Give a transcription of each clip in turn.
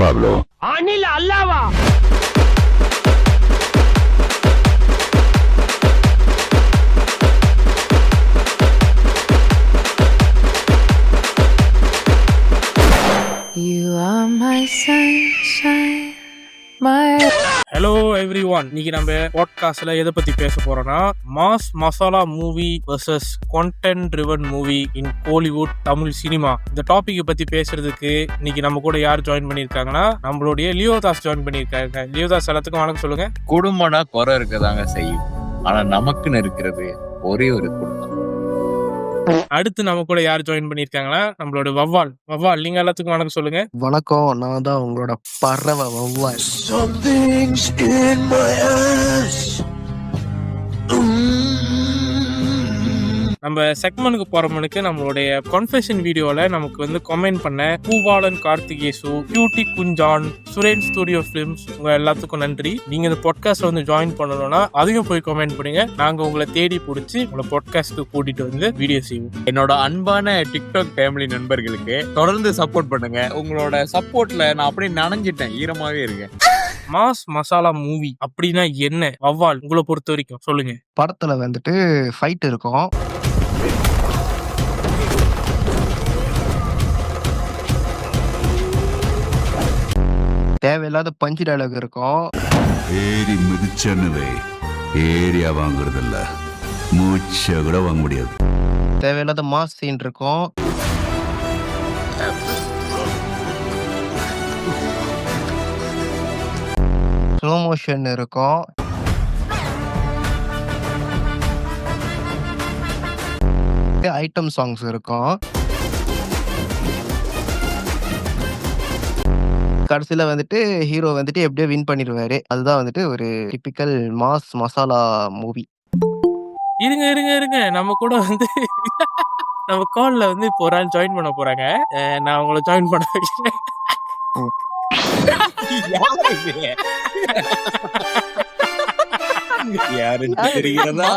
Pablo. Anil அல்லாவா? You are my sunshine, my... hello everyone, இன்னைக்கு நம்ம பாட்காஸ்ட்ல எதை பத்தி பேச போறோம்னா mass masala movie versus content driven movie in Kollywood Tamil cinema. இந்த டாபிக் பத்தி பேசுறதுக்கு இன்னைக்கு நம்ம கூட யார் ஜாயின் பண்ணிருக்காங்கன்னா நம்மளுடைய லியோதாஸ் ஜாயின் பண்ணிருக்காங்க. லியோதாஸ், எல்லாத்துக்கும் வணக்கம் சொல்லுங்க. குடும்பம்னா குறை இருக்கதாங்க செய்யும், ஆனா நமக்குன்னு இருக்கிறது ஒரே ஒரு குடும்பம். அடுத்து நம்ம கூட யார் ஜாயின் பண்ணிருக்காங்கன்னா நம்மளோட வவ்வால். வவ்வால், நீங்க எல்லாத்துக்கும் வணக்கம் சொல்லுங்க. வணக்கம், நான் தான் உங்களோட பறவை வவ்வால். Something's in my ass. நம்ம செக்மெண்ட்க்கு போறவனுக்கு நம்மளுடைய கன்ஃபெஷன் வீடியோல நமக்கு வந்து கமெண்ட் பண்ண Boopalan, Karthikesu, cutie Kunjan, Suren studio films, உங்க எல்லாத்துக்கும் நன்றி. நீங்க இந்த பாட்காஸ்ட்ல வந்து ஜாயின் பண்ணணும்னா அதையும் போய் கமெண்ட் பண்ணுங்க. நாங்க உங்களை தேடி பிடிச்சி உங்களை பாட்காஸ்ட்க்கு கூட்டிட்டு வந்து வீடியோ செய்வோம். என்னோட அன்பான டிக்டாக் ஃபேமிலி நண்பர்களுக்கு தொடர்ந்து சப்போர்ட் பண்ணுங்க. உங்களோட சப்போர்ட்ல நான் அப்படியே நனைஞ்சிட்டேன், ஈரமாவே இருக்கேன். மாஸ் மசாலா மூவி அப்படின்னா என்ன? வவ்வால், உங்களை பொறுத்த வரைக்கும் சொல்லுங்க. படத்துல வந்துட்டு ஃபைட் இருக்கும், தேவையில்லாத பஞ்சு டயலாக் இருக்கும், ஏறி மிதிச்சன்னு ஏரியா வாங்குறது இல்ல, மூச்சை கூட வாங்க முடியாது, தேவையில்லாத மாஸ் சீன் இருக்கும், ஸ்லோ மோஷன் இருக்கும், ஐட்டம் சாங்ஸ் இருக்கும், கடைசியில வந்துட்டு ஹீரோ வந்துட்டு எப்படியோ வின் பண்ணிடுவாரு. அதுதான் வந்துட்டு ஒரு டிபிக்கல் மாஸ் மசாலா மூவி. இருங்க இருங்க இருங்க, நம்ம கூட வந்து நம்ம கால்ல வந்து இப்போ ஒரு ஆள் ஜாயின் பண்ண போறாங்க. நான் உங்களை ஜாயின் பண்ண வைக்கிறேன். யாருன்னு தெரிகிறதா?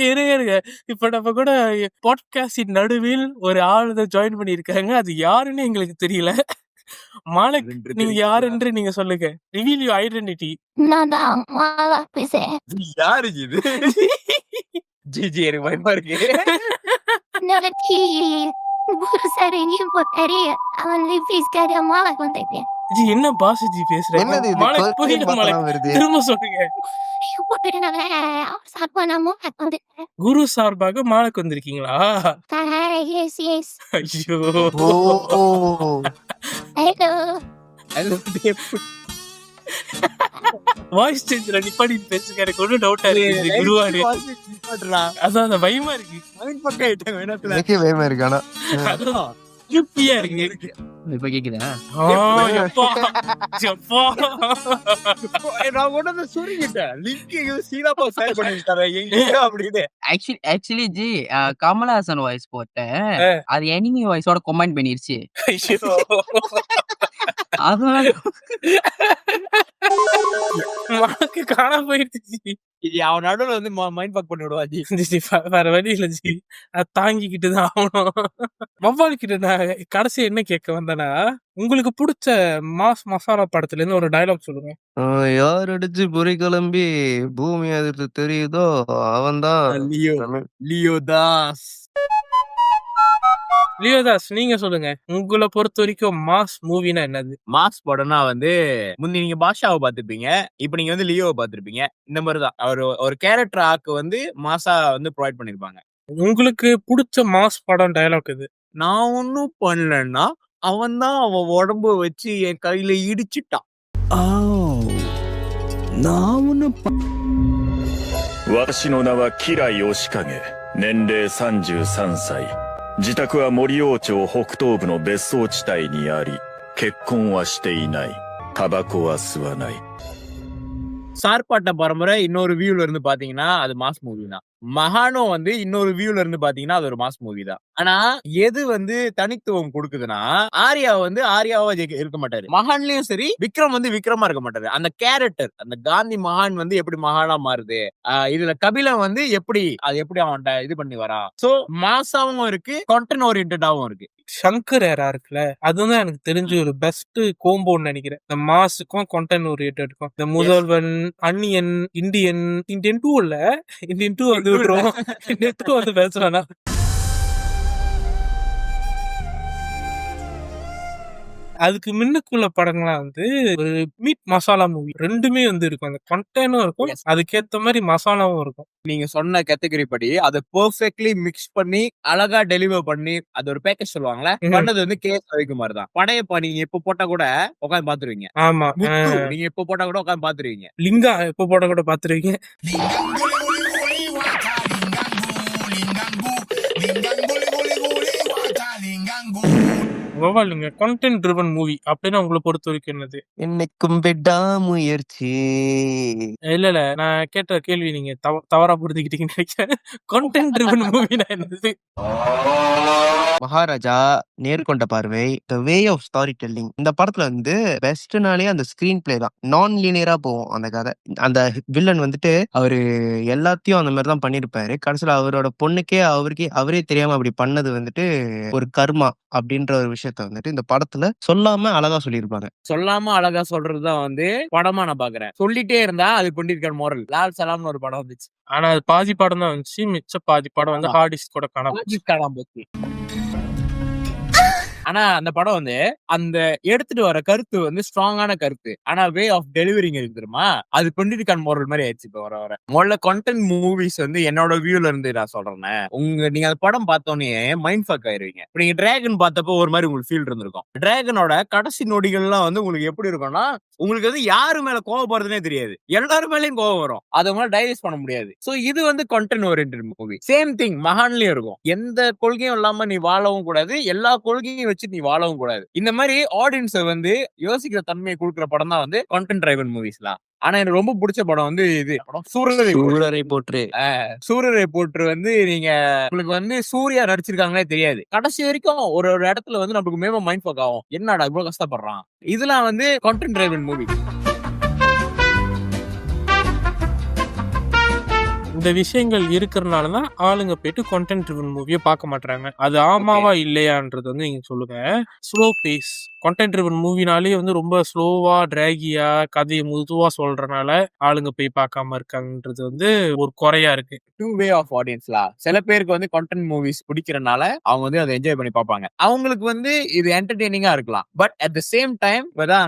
இருங்க, இப்ப நம்ம கூட பாட்காஸ்டின் நடுவில் ஒரு ஆள் ஜாயின் பண்ணிருக்காங்க. அது யாருன்னு எங்களுக்கு தெரியல. மாலக், நீங்க யாரு என்று நீங்க சொல்லுங்க. Reveal your identity. நான் தான் மாலக் பேசுறேன். யாரு இது? ஜிஜி, எனக்கு பயமா இருக்கு. என்னோட குரு சார் எங்கேயும் போட்டாரு, அவன் ஃபீஸ்கார மாலக் வந்துட்டேன். ஜி, என்ன பாஷை ஜி பேசுறேன்? என்னது இது? மாலக் புரியல. மாலக், வருது. திரும்ப சொல்லுங்க. குரு சார்பாக மாலக் வந்திருக்கீங்களா? ஐயோ, வாய்ஸ் சேஞ்ச்ல நிப்பாடி பேசுங்க. எனக்கு ஒன்னும் டவுட்டா இருக்கு. குருவாடி அதான் அந்த பயமா இருக்கு. எனக்கே பயமா இருக்கு. ஆனா அதான் யூபியா இருக்கு. இப்ப கேக்குதா? நான் உடனே சொல்லிக்கிட்டேன், லிங்க் சீதா போய் ஷேர் பண்ணிட்டாரே எங்க அப்படின்னு. ஆக்சுவலி ஜி, கமலஹாசன் வாய்ஸ் போட்டேன், அது எனிமி வாய்ஸோட கமெண்ட் பண்ணிருச்சு. அதனால மாக்கு காணாம போயிடுச்சு. அவன் நடுவில் வந்து மைண்ட் பாக் பண்ணி விடுவா ஜி. வேற வழி இல்ல ஜி, அது தாங்கிக்கிட்டுதான் ஆகணும். வவ்வால் கிட்ட நான் கடைசி என்ன கேட்க வந்தேன்னா, உங்களுக்கு பிடிச்ச மாஸ் மசாலா படத்துல இருந்து ஒரு டயலாக் சொல்லுங்க. யார் அடிச்சு பொறி கிளம்பி பூமி அதிர்த்து தெரியுதோ அவன் தான் லியோதாஸ். லியோதாஸ், நீங்க சொல்லுங்க. உங்களை பொறுத்த வரைக்கும் மாஸ் மூவினா என்னது? மாஸ் படம்னா வந்து முந்தி நீங்க பாஷாவை பாத்துருப்பீங்க, இப்ப நீங்க வந்து லியோவை பாத்துருப்பீங்க. இந்த மாதிரிதான் ஒரு கேரக்டர் ஆக்கு வந்து மாசா வந்து ப்ரொவைட் பண்ணிருப்பாங்க. உங்களுக்கு பிடிச்ச மாஸ் படம் டயலாக் இது? நான் ஒன்னும் பண்ணலன்னா அவன் தான் அவன் உடம்பு வச்சு என் கையில இடிச்சுட்டான். நான் ஒண்ணு わしの名は吉良義景。年齢33歳。自宅は森王町北東部の別荘地帯にあり、結婚はしていない。タバコは吸わない。சார்பாட்ட பரம்பரை இன்னொரு வியூல இருந்து பாத்தீங்கன்னா அது மாஸ் மூவி தான். மகானும் வந்து இன்னொரு வியூல இருந்து பாத்தீங்கன்னா அது ஒரு மாஸ் மூவி தான். ஆனா எது வந்து தனித்துவம் கொடுக்குதுன்னா, ஆர்யா வந்து ஆர்யாவா இருக்க மாட்டாரு. மகான்லயும் சரி, விக்ரம் வந்து விக்ரமா இருக்க மாட்டாரு. அந்த கேரக்டர், அந்த காந்தி மகான் வந்து எப்படி மகானா மாறுது, இதுல கபிலன் வந்து எப்படி அவன்கிட்ட இது பண்ணி வரா. சோ மாசாவும் இருக்கு, கண்டென்ட் ஓரியன்டாவும் இருக்கு. சங்கர் ஏரா இருக்குல்ல, அதுதான் எனக்கு தெரிஞ்சு ஒரு பெஸ்ட் கோம்போன்னு நினைக்கிறேன். இந்த மாஸுக்கும் கண்டென்ட் ஓரியன்டடுக்கும். இந்த முதல்வன், அன்னியன், இந்தியன் 2 இல்ல, இந்தியன் 2 வந்து விட்டுரும். இந்தியன் 2 வந்து பேசுறானா. அதுக்கு முன்னுக்குள்ள படங்கள்லாம் வந்து ஒரு மீட் மசாலா மூவி ரெண்டுமே வந்து இருக்கும். அந்த கண்டென்ட்டும் இருக்கும், அதுக்கேத்த மாதிரி மசாலாவும் இருக்கும். நீங்க சொன்ன கேட்டகரி படி அதை பெர்ஃபெக்ட்லி மிக்ஸ் பண்ணி அழகா டெலிவர் பண்ணி அது ஒரு பேக்கேஜ் சொல்லுவாங்களே, பண்ணது வந்து கேஎஸ் ரவிக்குமார் தான். படையப்பா நீங்க எப்ப போட்டா கூட உட்காந்து பாத்துருவீங்க. ஆமா, நீங்க எப்ப போட்டா கூட உட்காந்து பாத்துருவீங்க. லிங்கா எப்ப போட கூட பாத்துருவீங்க. வவாலுங்க கண்டென்ட் ட்ரிவன் மூவி அப்படின்னா உங்களை பொறுத்த வரைக்கும் என்னது? என்னைக்கும் விடாமுயற்சி. இல்ல நான் கேட்ட கேள்வி நீங்க தவறா புரிஞ்சுக்கிட்டீங்கன்னு நினைக்கிறேன். கண்டென்ட் ட்ரிவன் மூவினா என்னது? மகாராஜா, நேர்கொண்ட பார்வை, த வே ஆஃப் ஸ்டாரி டெல்லிங். இந்த படத்துல வந்து பெஸ்ட்னாலே அந்த ஸ்கிரீன் பிளே தான். நான் லீனியரா போகும் அந்த கதை. அந்த வில்லன் வந்துட்டு அவரு எல்லாத்தையும் அந்த மாதிரி தான் பண்ணிருப்பாரு. கடைசியில அவரோட பொண்ணுக்கே அவரே தெரியாம அப்படி பண்ணது வந்துட்டு ஒரு கர்மா அப்படின்ற ஒரு விஷயத்த வந்துட்டு இந்த படத்துல சொல்லாம அழகா சொல்லியிருப்பாங்க. சொல்லாம அழகா சொல்றதுதான் வந்து படமா நான் பாக்குறேன். சொல்லிட்டே இருந்தா அது கொண்டிருக்கிற மோரல். லால் சலாம்னு ஒரு படம் வந்துச்சு. ஆனா அது பாதி படம் தான் வந்துச்சு, மிச்ச பாதி படம் வந்து ஹார்டிஸ்க் கூட காணாம போச்சு. ஆனா அந்த படம் வந்து அந்த எடுத்துட்டு வர கருத்து வந்து ஸ்ட்ராங்கான கருத்து. ஆனா வே ஆஃப் டெலிவரிங் இருக்கு தெரியுமா, அது பொண்டிரிக்கான் மோரல் மாதிரி ஆயிடுச்சு. இப்ப வர முதல்ல கண்டென்ட் மூவிஸ் வந்து என்னோட வியூல இருந்து நான் சொல்றேன். நீங்க அந்த படம் பார்த்தோன்னே மைண்ட் ஃபக் ஆயிருவீங்க. நீங்க டிராகன் பார்த்தப்போ ஒரு மாதிரி உங்களுக்கு ஃபீல் இருந்திருக்கும். டிராகனோட கடைசி நொடிகள்லாம் வந்து உங்களுக்கு எப்படி இருக்கும்னா, உங்களுக்கு வந்து யாரு மேல கோவப்படுறதுனே தெரியாது, எல்லாரும் மேலயும் கோவம் வரும். அதை உங்களால டைஜஸ்ட் பண்ண முடியாது. சோ இது வந்து content oriented movie. Same thing மகான்லயும் இருக்கும். எந்த கொள்கையும் இல்லாம நீ வாழவும் கூடாது, எல்லா கொள்கையும் வச்சு நீ வாழவும் கூடாது. இந்த மாதிரி ஆடியன்ஸை வந்து யோசிக்கிற தன்மையை கொடுக்குற படம் தான் வந்து கண்டென்ட் டிரைவன் மூவிஸ்லாம். ஆனா எனக்கு ரொம்ப பிடிச்ச படம் வந்து இது சூரரை போற்று. சூரரை போற்று வந்து நீங்க உங்களுக்கு வந்து சூர்யா நடிச்சிருக்காங்களே தெரியாது. கடைசி வரைக்கும் ஒரு இடத்துல வந்து நமக்கு மேல மைண்ட் ஃபக் ஆகும், என்னடா இவ்வளவு கஷ்டப்படுறான். இதெல்லாம் வந்து கண்டென்ட் டிரைவன் மூவி. இந்த விஷயங்கள் இருக்கிறதுனாலதான் ஆளுங்க போயிட்டு கண்டென்ட் ட்ரிவன் மூவியை பார்க்க மாட்டாங்க. அது ஆமாவா இல்லையான்றது வந்து நீங்க சொல்லுங்க. ஸ்லோ பேஸ் கண்டென்ட் ட்ரிவன் மூவினாலே வந்து ரொம்ப ஸ்லோவா டிராகியா கதையை முதுவா சொல்றதுனால ஆளுங்க போய் பார்க்காம இருக்காங்கன்றது வந்து ஒரு குறையா இருக்கு. டூ வே ஆஃப் ஆடியன்ஸ்லாம். சில பேருக்கு வந்து கண்டென்ட் மூவிஸ் பிடிக்கிறனால அவங்க வந்து அதை என்ஜாய் பண்ணி பார்ப்பாங்க. அவங்களுக்கு வந்து இது என்டர்டெய்னிங்கா இருக்கலாம். But at the same time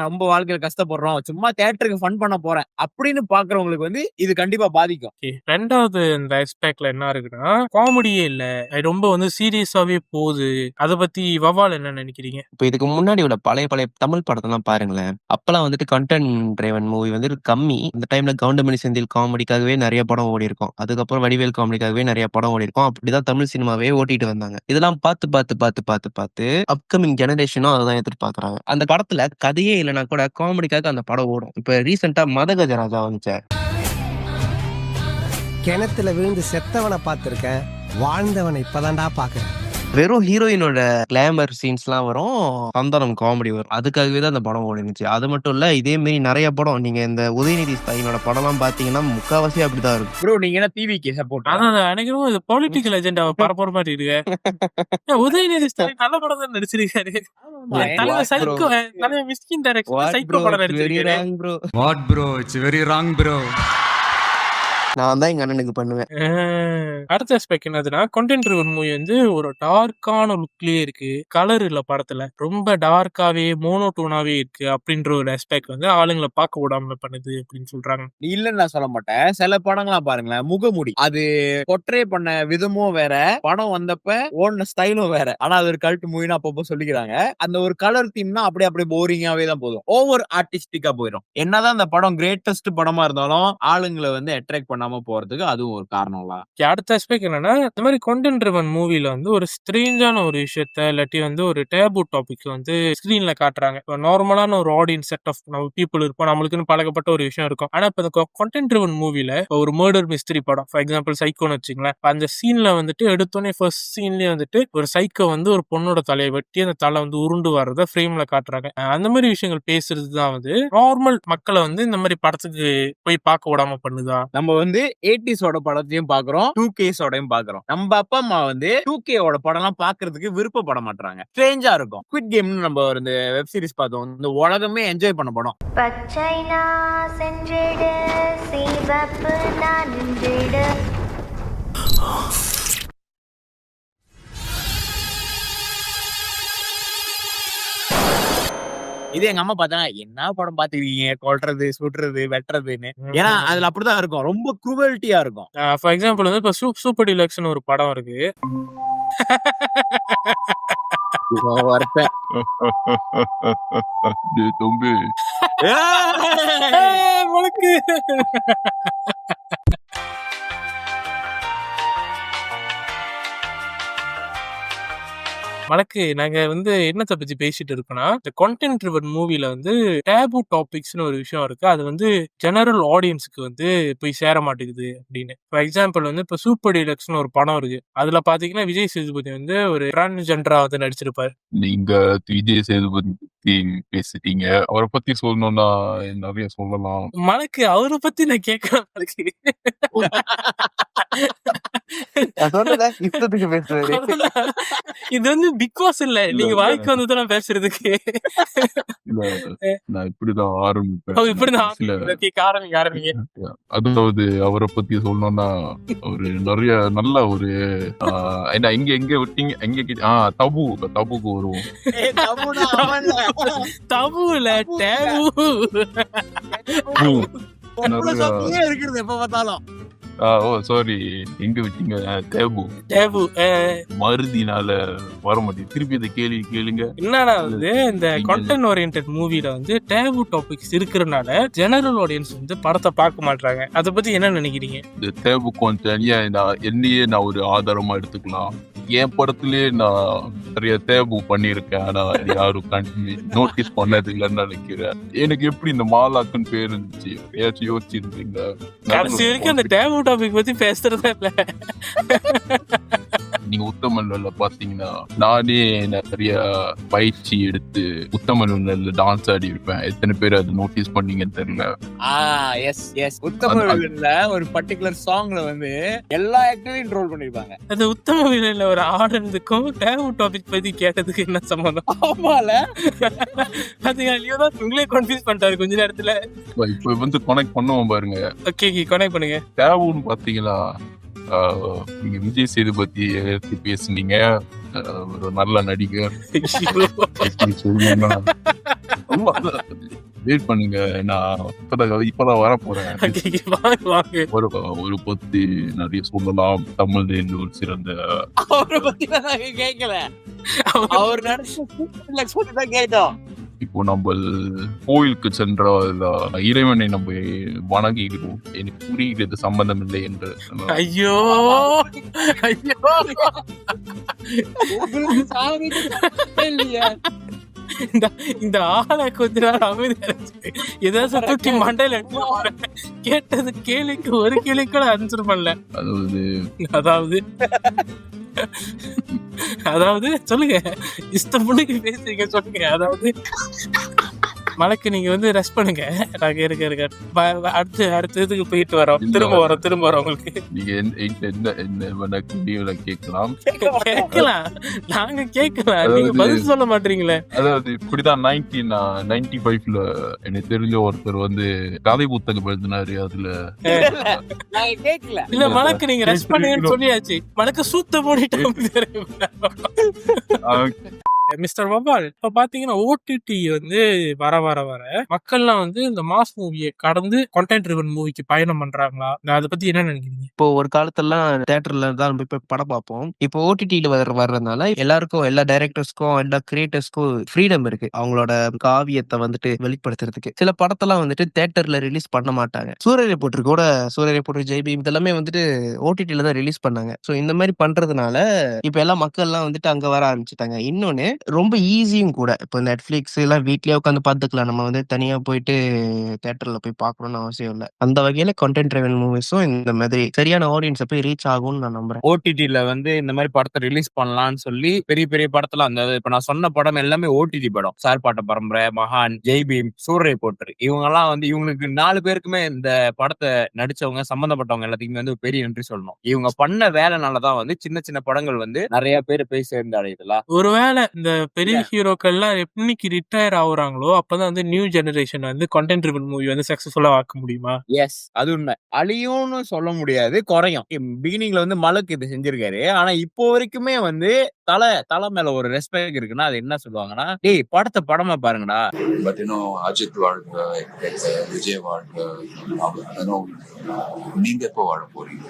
ரொம்ப வாழ்க்கையில கஷ்டப்படுறோம், சும்மா தியேட்டருக்கு ஃபன் பண்ண போறேன் அப்படின்னு பாக்குறவங்களுக்கு வந்து இது கண்டிப்பா பாதிக்கும். ரெண்டாவது இந்த எஸ்பெக்ட்ல என்ன இருக்குன்னா, காமெடியே இல்ல, ரொம்ப வந்து சீரியஸாவே போகுது. அதை பத்தி வவால் என்ன நினைக்கிறீங்க? இப்ப இதுக்கு முன்னாடி உள்ள பழைய தமிழ் படத்தெல்லாம் பாருங்களேன். அப்பெல்லாம் வந்துட்டு கண்டென்ட் டிரைவன் மூவி வந்து கம்மி. இந்த டைம்ல கவுண்டமணி செந்தில் காமெடிக்காகவே நிறைய படம் ஓடி இருக்கும். அதுக்கப்புறம் வடிவேல் காமெடிக்காகவே நிறைய படம் ஓடி இருக்கும். அப்படிதான் தமிழ் சினிமாவே ஓட்டிட்டு வந்தாங்க. இதெல்லாம் பார்த்து அப்கமிங் ஜெனரேஷனும் அதான் எதிர்பார்க்கறாங்க. அந்த படத்துல கதையே இல்லைன்னா கூட காமெடிக்காக அந்த படம் ஓடும். இப்ப ரீசெண்டா மதகஜராஜா வந்துச்சு. கிணத்துல விழுந்து செத்தவனை பார்த்திருக்கேன், வாழ்ந்தவனை இப்பதான்டா பாக்குறேன். வெறும் ஹீரோயினோட கிளாமர் சீன்ஸ்லாம் வரும், சந்தானம் காமெடி வரும். அதுக்காகவே தான் அந்த படம் ஓடினுச்சு. அது மட்டும் இல்ல, இதே மாதிரி நிறைய படம் நீங்க இந்த உதயநிதி ஸ்டாலினோட படம்லாம் பாத்தீங்கன்னா முக்காவாசி அப்படிதான் இருக்கும். ப்ரோ நீங்க என்ன டிவிக்கு சப்போர்ட்? அதான் நினைக்கிறோம் இது பொலிட்டிக்கல் ஏஜெண்டாவை பரப்புற மாதிரி இருக்கு. உதயநிதி ஸ்டாலின் நல்ல படம் தான் நடிச்சிருக்காரு. தலைவர் சைக்கோ, தலைவர் மிஸ்கின் டைரக்ஷன் சைக்கோ படம் நடிச்சிருக்காரு. What bro, it's very wrong bro. நான் தான் எங்க அண்ணனுக்கு பண்ணுவேன். அடுத்த எஸ்பெக்ட் என்னதுன்னா, கண்டென்ட் ட்ரிவன் மூவி வந்து ஒரு டார்க்கான லுக்லயே இருக்கு, கலர் இல்ல படத்துல, ரொம்ப டார்க்காவே மோனோடோனாவே இருக்கு அப்படின்ற ஒரு எஸ்பெக்ட் வந்து ஆளுங்களை பார்க்க விடாம பண்ணுது அப்படின்னு சொல்றாங்க. இல்லன்னு நான் சொல்ல மாட்டேன். சில படங்கள்லாம் பாருங்களேன், முகமுடி அது பொட்ரே பண்ண விதமும் வேற, படம் வந்தப்ப ஓடின ஸ்டைலும் வேற. ஆனா அது ஒரு கல்ட் மூவின்னு அப்பப்போ சொல்லிக்கிறாங்க. அந்த ஒரு கலர் தீம்னா அப்படியே போரிங்காவே தான் போதும், ஓவர் ஆர்டிஸ்டிக்கா போயிடும். என்னதான் அந்த படம் கிரேட்டஸ்ட் படமா இருந்தாலும் ஆளுங்களை வந்து அட்ராக்ட் பண்ண பண்ணாம போறதுக்கு அதுவும் ஒரு காரணம்லாம். அடுத்த ஆஸ்பெக்ட் என்னன்னா, இந்த மாதிரி கண்டென்ட் ட்ரிவன் மூவில வந்து ஒரு ஸ்ட்ரேஞ்சான ஒரு விஷயத்த இல்லாட்டி வந்து ஒரு டேபு டாபிக் வந்து ஸ்கிரீன்ல காட்டுறாங்க. இப்போ நார்மலான ஒரு ஆடியன்ஸ் செட் ஆஃப் நம்ம பீப்புள் இருப்போம், நம்மளுக்குன்னு பழக்கப்பட்ட ஒரு விஷயம் இருக்கும். ஆனா இப்போ இந்த கண்டென்ட் ட்ரிவன் மூவில ஒரு மர்டர் மிஸ்டரி படம், ஃபார் எக்ஸாம்பிள் சைக்கோன்னு வச்சுங்களேன். அந்த சீன்ல வந்துட்டு எடுத்தோடனே ஃபர்ஸ்ட் சீன்லயே வந்துட்டு ஒரு சைக்கோ வந்து ஒரு பொண்ணோட தலையை வெட்டி அந்த தலை வந்து உருண்டு வர்றத ஃப்ரேம்ல காட்டுறாங்க. அந்த மாதிரி விஷயங்கள் பேசுறது தான் வந்து நார்மல் மக்களை வந்து இந்த மாதிரி படத்துக்கு போய் பார்க்க விடாம பண்ணுதா? நம்ம வந்து 80s படத்தையும் பாக்குறோம், 2Ks பாக்குறோம். நம்ம அப்பா அம்மா வந்து 2K படம்லாம் பாக்குறதுக்கு விருப்பப்பட மாட்டாங்க. ஸ்ட்ரேஞ்சா இருக்கும். குவிட் கேம்னு நம்ம ஒரு இந்த வெப் சீரிஸ் பார்த்தோம். இந்த உலகமே என்ஜாய் பண்ண படம். பச்சை நான் சென்றிடு சிவப்பு நான் நின்றிடு. இது எங்க அம்மா பார்த்தா என்ன படம் பாத்துருக்கீங்க, கொல்றது சுடுறது வெட்டுறதுன்னு. ஏன்னா அதுல அப்படிதான் இருக்கும், ரொம்ப குரூவல்ட்டியா இருக்கும். ஃபார் எக்ஸாம்பிள் வந்து இப்போ சூப்பர் டிலக்ஸ்னு ஒரு படம் இருக்கு. தொம்பு உனக்கு வழக்கு நாங்க வந்து என்னத்தை பத்தி பேசிட்டு இருக்கோம்னா, இந்த கண்டென்ட் ட்ரிவன் மூவில வந்து டேபு டாபிக்ஸ்னு ஒரு விஷயம் இருக்கு. அது வந்து ஜெனரல் ஆடியன்ஸுக்கு வந்து போய் சேர மாட்டேங்குது அப்படின்னு. ஃபார் எக்ஸாம்பிள் வந்து இப்போ சூப்பர் டிலக்ஸ்னு ஒரு படம் இருக்கு. அதுல பாத்தீங்கன்னா விஜய் சேதுபதி வந்து ஒரு டிரான்ஸ்ஜெண்டரா வந்து நடிச்சிருப்பாரு. நீங்க விஜய் சேதுபதி பத்தி பேசிட்டீங்க, அவரை பத்தி சொல்லணும்னா நிறைய சொல்லலாம். மலக்கு அவரை பத்தி நான் கேட்கறேன் மலக்கு. இஷ்டத்துக்கு பேசுறாரு. இது வந்து பிக் பாஸ் இல்ல, நீங்க வாய்க்கு வந்ததெல்லாம் பேசுறதுக்கு. நான் இப்படிதான் ஆரம்பிப்பேன். இப்படிதான் சில ஆரம்பிங்க. அதாவது அவரை பத்தி சொல்லணும்னா ஒரு நிறைய நல்ல ஒரு என்ன எங்க விட்டீங்க, தபுக்கு வருவோம். தபுல டேபு இருக்கிறது எப்ப பார்த்தாலும். சாரி, எங்க விட்டீங்க? டேபு மருதினால வர மாட்டேங்குது. திருப்பி இதை கேளுங்க. என்னடா வந்து இந்த கண்டென்ட் ஓரியன்டட் மூவில வந்து டேபு டாபிக்ஸ் இருக்கிறனால ஜெனரல் ஆடியன்ஸ் வந்து படத்தை பார்க்க மாட்டாங்க. அதை பத்தி என்ன நினைக்கிறீங்க? இந்த டேபு கான்டென்ட் என்னையே நான் ஒரு ஆதாரமா எடுத்துக்கலாம். என் படத்திலேயே நான் நிறைய டேபு பண்ணியிருக்கேன், ஆனா யாரும் நோட்டீஸ் பண்ணது இல்லைன்னு நினைக்கிறேன். எனக்கு எப்படி இந்த மாலாக்குன்னு பேர் இருந்துச்சு, ஏதாச்சும் யோசிச்சிருந்தீங்க? கடைசி வரைக்கும் அந்த டேபு டாபிக் பத்தி பேசுறதே இல்ல. நீங்க உத்தமன்ல பாத்தீங்கன்னா நானே நிறைய பயிற்சி எடுத்து உத்தமன்ல டான்ஸ் ஆடி இருப்பேன். எத்தனை பேர் அது நோட்டீஸ் பண்ணீங்கன்னு தெரியல. உத்தமன்ல ஒரு பர்டிகுலர் சாங்ல வந்து எல்லா ஆக்டரையும் ரோல் பண்ணிருப்பாங்க. அந்த உத்தமவில ஒரு ஆடுறதுக்கும் டேபு டாபிக் பத்தி கேட்டதுக்கு என்ன சம்பந்தம்? ஆமால அதுலயோ தான் உங்களே கன்ஃபியூஸ் பண்ணிட்டாரு கொஞ்ச நேரத்துல. இப்ப வந்து கனெக்ட் பண்ணுவோம் பாருங்க. ஓகே கனெக்ட் பண்ணுங்க. டேபுன்னு பாத்தீங்களா, நீங்க விஜய் சேதுபதி பேசுனீங்க, ஒரு நல்ல நடிகர். வெயிட் பண்ணுங்க, நான் இப்பதான் வர போறேன். ஒரு பத்தி நிறைய சொல்லலாம். தமிழ் ஒரு சிறந்த அவரை பத்தி நாங்க கேட்கல, அவர் நடிச்ச கேட்டோம். இப்போ நம்ம கோயிலுக்கு சென்ற இறைவனை நம்ம வணங்குகிறோம். எனக்கு புரிகிறது சம்பந்தம் இல்லை என்று. ஐயோ இந்த ஆளை கொஞ்ச நேரம் அமைதியா ஏதாவது சுத்தி மண்டையில கேட்டது கேள்விக்கு ஒரு கேள்வி கூட ஆன்சர் பண்ணல. அதாவது சொல்லுங்க, இஷ்டப்பட்டு பேசுறீங்க சொல்லுங்க. அதாவது மலைக்கு நீங்க வந்து ரெஸ்ட் பண்ணுங்க, நாங்க இருக்க அடுத்த இதுக்கு போயிட்டு வரோம், திரும்ப வரோம். உங்களுக்கு நீங்க கேட்கலாம், நாங்க கேட்கலாம், நீங்க பதில் சொல்ல மாட்டீங்களே. அதாவது இப்படிதான் 1995ல எனக்கு தெரிஞ்ச ஒருத்தர் வந்து கதை புத்தகம் எழுதினாரு. அதுல இல்ல மலைக்கு நீங்க ரெஸ்ட் பண்ணுங்கன்னு சொல்லியாச்சு. மலைக்கு சூத்த போடிட்டு மிஸ்டர் வபால், இப்ப பாத்தீங்கன்னா ஓடிடி வந்து வர வர வர மக்கள்லாம் வந்து இந்த மாஸ் மூவியை கடந்து கண்டென்ட் ட்ரிவன் மூவிக்கு பயணம் பண்றாங்களா? அதை பத்தி என்ன நினைக்கிறீங்க? இப்போ ஒரு காலத்துலலாம் தியேட்டர்ல தான் நம்ம போய் படம் பார்ப்போம். இப்போ ஓடிடில வர்றதுனால எல்லாருக்கும், எல்லா டைரக்டர்ஸ்க்கும், எல்லா கிரியேட்டர்ஸ்க்கும் ஃப்ரீடம் இருக்கு. அவங்களோட காவியத்தை வந்துட்டு வெளிப்படுத்துறதுக்கு. சில படத்தெல்லாம் வந்துட்டு தியேட்டர்ல ரிலீஸ் பண்ண மாட்டாங்க. சூரிய ரிப்போர்ட்டர் கூட, சூரிய ரிப்போர்ட்டர், ஜெய்பீம் இதெல்லாமே வந்துட்டு ஓடிடில தான் ரிலீஸ் பண்ணாங்க. ஸோ இந்த மாதிரி பண்றதுனால இப்போ எல்லா மக்கள்லாம் வந்துட்டு அங்க வர ஆரம்பிச்சுட்டாங்க. இன்னொன்னு ரொம்ப ஈஸியும் கூட. இப்போ நெட்ஃபிளிக்ஸ் எல்லாம் வீட்லயே உட்காந்து பார்த்துக்கலாம். நம்ம வந்து தனியா போயிட்டு தியேட்டர்ல போய் பார்க்கணும்னு அவசியம் இல்லை. அந்த வகையில கண்டென்ட் ட்ரைவன் மூவிஸும் இந்த மாதிரி சரியான ஆடியன்ஸை போய் ரீச் ஆகும்னு நான் நம்புறேன். ஓடிடில வந்து இந்த மாதிரி படத்தை ரிலீஸ் பண்ணலாம்னு சொல்லி பெரிய பெரிய படத்துல அந்த இப்ப நான் சொன்ன படம் எல்லாமே ஓடிடி படம். சார்பாட்ட பரம்பரை, மகான், ஜெய்பீம், சூரிய ரிப்போர்ட்டர், இவங்க எல்லாம் வந்து இவங்களுக்கு 4 பேருக்குமே இந்த படத்தை நடிச்சவங்க சம்பந்தப்பட்டவங்க எல்லாத்துக்குமே வந்து பெரிய நன்றி சொல்லணும். இவங்க பண்ண வேலைனாலதான் வந்து சின்ன சின்ன படங்கள் வந்து நிறைய பேர் போய் சேர்ந்து அடையுதுல. ஒருவேளை இந்த பெரிய ஹீரோக்கள்லாம் எப்படிக்கு ரிட்டையர் ஆகுறாங்களோ அப்பதான் வந்து நியூ ஜெனரேஷன் வந்து கண்டென்ட் ட்ரிவன் மூவி வந்து சக்சஸ்ஃபுல்லா ஆக்க முடியுமா? எஸ், அது உண்மை. அழியும்னு சொல்ல முடியாது, குறையும். பிகினிங்ல வந்து மலக்கு இது செஞ்சிருக்காரு. ஆனா இப்போ வரைக்குமே வந்து தலை மேல ஒரு ரெஸ்பெக்ட் இருக்குன்னா அது என்ன சொல்லுவாங்கன்னா, டேய் படத்தை படமா பாருங்கடா. பட் இன்னும் அஜித் வாழ்க்கை, விஜய் வாழ்க்கை, நீங்க எப்போ வாழ போறீங்க,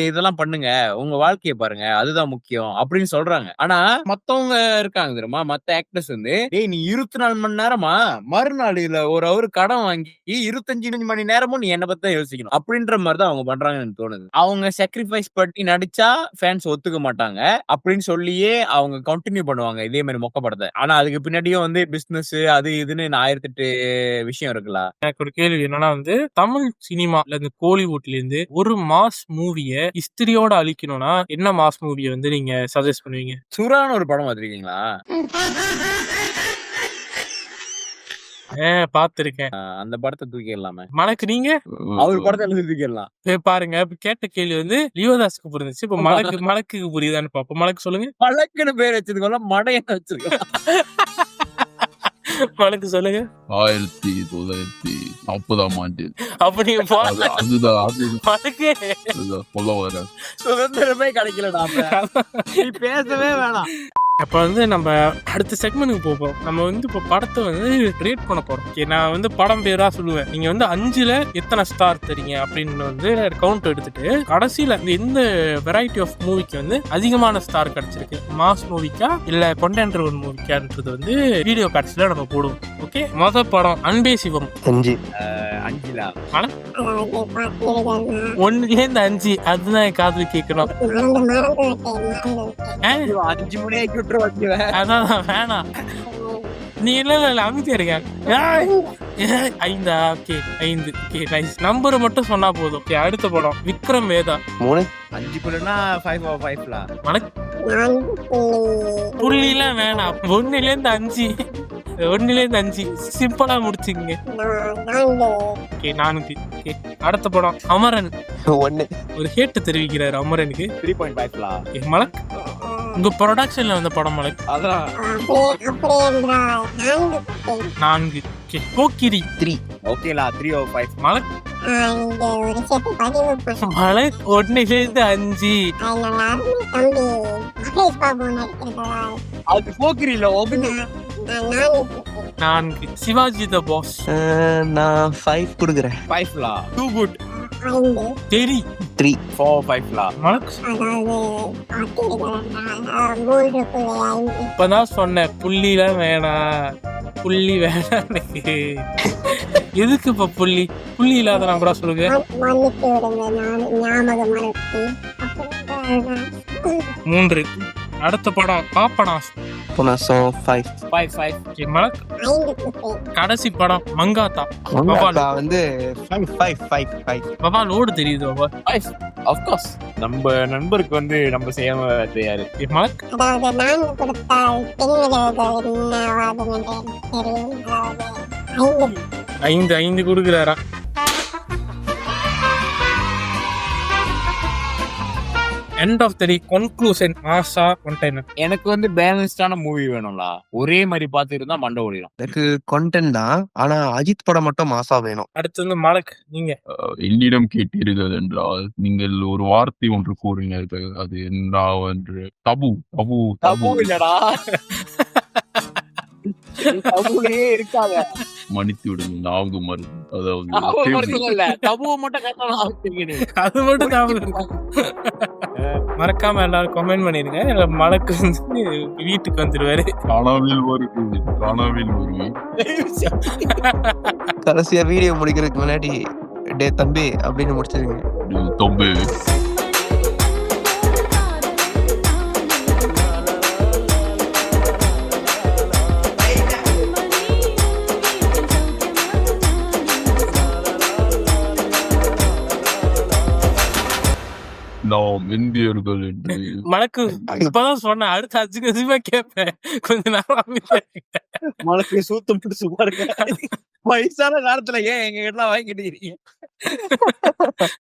இதெல்லாம் பண்ணுங்க, உங்க வாழ்க்கைய பாருங்க, அதுதான் முக்கியம் அப்படின்னு சொல்றாங்க. ஆனா மத்தவங்க இருக்காங்க தெரியுமா, மத்த ஆக்டர்ஸ் வந்து டேய் நீ 24 மணி நேரமா மறுநாள் இல்ல ஒரு அவரு கடன் வாங்கி 25 மணி நேரமும் நீ என்ன பத்தி தான் யோசிக்கணும் அப்படின்ற மாதிரிதான் அவங்க பண்றாங்கன்னு தோணுது. அவங்க சாக்ரிஃபைஸ் பண்ணி நடிச்சா ஃபேன்ஸ் ஒத்துக்க மாட்டாங்க அப்படின்னு சொல்லியே அவங்க கண்டினியூ பண்ணுவாங்க இதே மாதிரி மொக்க படத்தை. ஆனா அதுக்கு பின்னாடியும் வந்து பிசினஸ் அது இதுன்னு 1008 விஷயம் இருக்குல்ல. எனக்கு ஒரு கேள்வி என்னன்னா வந்து தமிழ் சினிமால இந்த கோலிவுட்ல இருந்து ஒரு மாஸ் மூவிய ஹிஸ்டரியோட அழிக்கணும்னா என்ன மாஸ் மூவியை வந்து நீங்க சஜஸ்ட் பண்ணுவீங்க? சுறான்னு ஒரு படம் பார்த்திருக்கீங்களா? பாத்திருக்கேன். அந்த படத்தை தூக்கிடலாமே. மலக்கு நீங்க அவர் படத்தை எழுதி தூக்கிடலாம். பாருங்க, கேட்ட கேள்வி வந்து லியோதாஸ்க்கு புரிஞ்சிச்சு. இப்ப மலக்கு புரியுதான்னு பாப்போம். மலக்கு சொல்லுங்க. மலக்குன்னு பேர் வச்சதுக்கு மடைய வச்சிருக்கோம். மலக்கு சொல்லுங்க. 1940ஆம் ஆண்டில். அப்ப நீங்க மலக்கு சொல்ல வர சுதந்திரமே கிடைக்கலடா. நீ பேசவே வேணாம். அப்ப வந்து நம்ம அடுத்த செக்மெண்ட்டுக்கு போவோம். நம்ம வந்து இப்ப படத்தை வந்து ரேட் பண்ண போறோம். நான் வந்து படம் பேரா சொல்லுவேன், நீங்க வந்து 5ல எத்தனை ஸ்டார் தரீங்க அப்படின்னு வந்து கவுண்ட் எடுத்துட்டு கடைசியில எந்த வெரைட்டி ஆஃப் மூவிக்கு வந்து அதிகமான ஸ்டார் கிடைச்சிருக்கு, மாஸ் மூவிக்கா இல்ல கண்டென்ட் ட்ரிவன் மூவிக்கான்றது வந்து வீடியோ கார்ட்ஸ்ல நம்ம போடுவோம். ஓகே, முதல் படம் அன்பே சிவம். 5. 5லா? 1லேருந்து 5 அதுதான் காது கேட்கணும். 5 மணி ஆக்கி அதான் வேணாம். நீ இல்ல அமைதியா இருக்க. 5. ஓகே 5. Okay nice. நம்பர் மட்டும் சொன்னா போதும். ஓகே, அடுத்த படம் விக்ரம் வேதா. 3. 5 5 புள்ளிலாம் வேணாம். 1லேருந்து 5 சிம்பிளா முடிச்சுங்க. ஓகே 4. ஓகே, அடுத்த படம் அமரன். 1. ஒரு ஹேட் தெரிவிக்கிறாரு அமரனுக்கு. 3.5லா? ஓகே மலக், உங்க ப்ரொடக்ஷன்ல வந்த படம் மலக். அதான் 4. Okay, Pokkiri. 3. ஓகேலா? 3 or 5 மலக். மலக் 1லேருந்து 5. அது போக்கிரில. 4. சிவாஜி த பாஸ். நான் 5 கொடுக்குறேன். 5லா? Too good. தெரி. 3. 4 5லா? மலக் இப்பதான் சொன்னேன் புள்ளிலாம் வேணாம், புள்ளி வேணாம் எனக்கு. எதுக்கு இப்ப புள்ளி இல்லாத நம்பரா சொல்லுங்க. 3. அடுத்த படம் பாப்பனாஸ். 5. மலக் கடைசி படம் மங்காத்தா. வந்து 5. பாபா லோடு தெரியுது பாபா. 5 of course. நம்ம நண்பருக்கு வந்து நம்ம செய்யாம யாரு? மலக் 5 கொடுக்குறாரா? End of the day conclusion மாசா கண்டெய்னர். எனக்கு வந்து பேலன்ஸ்டான மூவி வேணும்லா. ஒரே மாதிரி பார்த்து இருந்தா மண்டை ஓடிடும். எனக்கு கண்டென்ட் தான், ஆனா அஜித் படம் மட்டும் மாசா வேணும். அடுத்து வந்து மலக் நீங்க. என்னிடம் கேட்டீர்கள் என்றால் நீங்கள் ஒரு வார்த்தை ஒன்று கூறினீர்கள், அது என்னவென்று? தபு தபு தபு இல்லடா. தபுவே இருக்காத. மன்னித்து விடுங்கள், நாவுக்கு மருந்து. அதாவது தபு மட்டும் இல்ல, தபுவை மட்டும் கரெக்டா ஆகுறீங்க. அது மட்டும் ஞாபகம் இருக்கு. மறக்காம எல்லாரும் கமெண்ட் பண்ணிருங்க. மலக்கு வந்து வீட்டுக்கு வந்துருவாரு. காணாவில் வருது, காணாவில் வருது. கடைசியா வீடியோ முடிக்கிறதுக்கு முன்னாடி டே தம்பி அப்படின்னு முடிச்சிருங்க. தொம்பு நாம் இந்தியர்கள் என்று மலக்கு இப்பதான் சொன்னேன். அடுத்த 5 நிமிஷமா கேட்பேன். கொஞ்ச நேரம் அமைதியா இருங்க. மலக்கு சூத்தம் பிடிச்சு பாருங்க. வயசான காலத்துல ஏன் எங்க கிட்ட வாங்கிட்டு இருக்கீங்க?